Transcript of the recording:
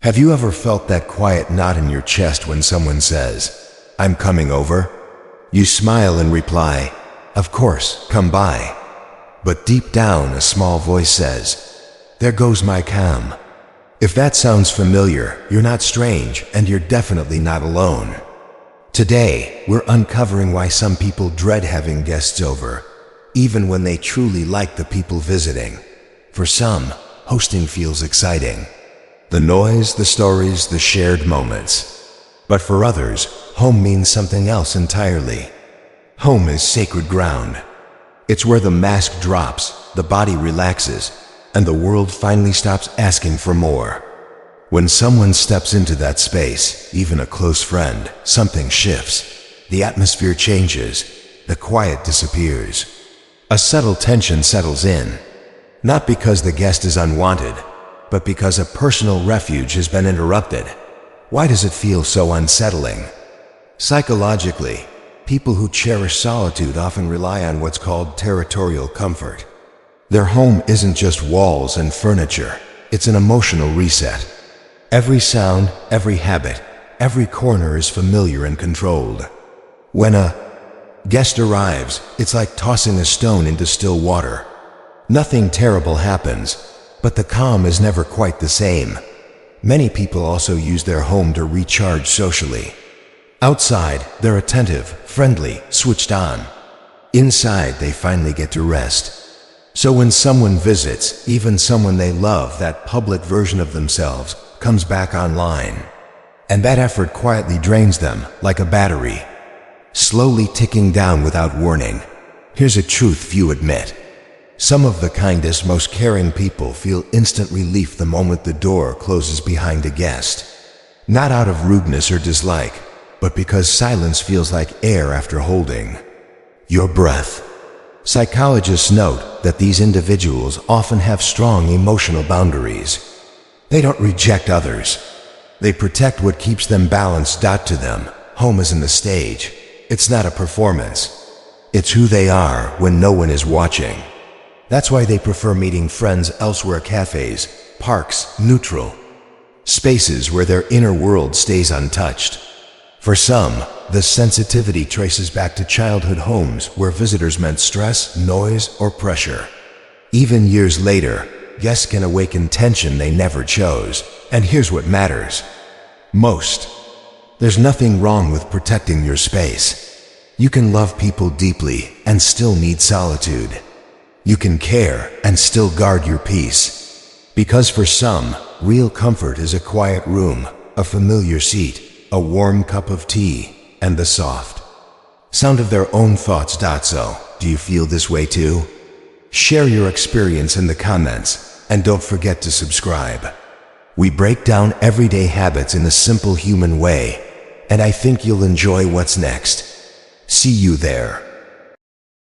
Have you ever felt that quiet knot in your chest when someone says, "I'm coming over"? You smile and reply, "Of course, come by." But deep down, a small voice says, "There goes my calm." If that sounds familiar, you're not strange, and you're definitely not alone. Today, we're uncovering why some people dread having guests over, even when they truly like the people visiting. For some, hosting feels exciting. The noise, the stories, the shared moments. But for others, home means something else entirely. Home is sacred ground. It's where the mask drops, the body relaxes, and the world finally stops asking for more. When someone steps into that space, even a close friend, something shifts. The atmosphere changes. The quiet disappears. A subtle tension settles in. Not because the guest is unwanted, but because a personal refuge has been interrupted. Why does it feel so unsettling? Psychologically, people who cherish solitude often rely on what's called territorial comfort. Their home isn't just walls and furniture, it's an emotional reset. Every sound, every habit, every corner is familiar and controlled. When a guest arrives, it's like tossing a stone into still water. Nothing terrible happens, but the calm is never quite the same. Many people also use their home to recharge socially. Outside, they're attentive, friendly, switched on. Inside, they finally get to rest. So when someone visits, even someone they love, that public version of themselves comes back online. And that effort quietly drains them, like a battery, slowly ticking down without warning. Here's a truth few admit. Some of the kindest, most caring people feel instant relief the moment the door closes behind a guest. Not out of rudeness or dislike, but because silence feels like air after holding your breath. Psychologists note that these individuals often have strong emotional boundaries. They don't reject others. They protect what keeps them balanced. To them, home isn't a stage. It's not a performance. It's who they are when no one is watching. That's why they prefer meeting friends elsewhere: cafes, parks, neutral spaces where their inner world stays untouched. For some, the sensitivity traces back to childhood homes where visitors meant stress, noise, or pressure. Even years later, guests can awaken tension they never chose. And here's what matters most. There's nothing wrong with protecting your space. You can love people deeply and still need solitude. You can care and still guard your peace. Because for some, real comfort is a quiet room, a familiar seat, a warm cup of tea, and the soft sound of their own thoughts. So, do you feel this way too? Share your experience in the comments, and don't forget to subscribe. We break down everyday habits in a simple human way, and I think you'll enjoy what's next. See you there.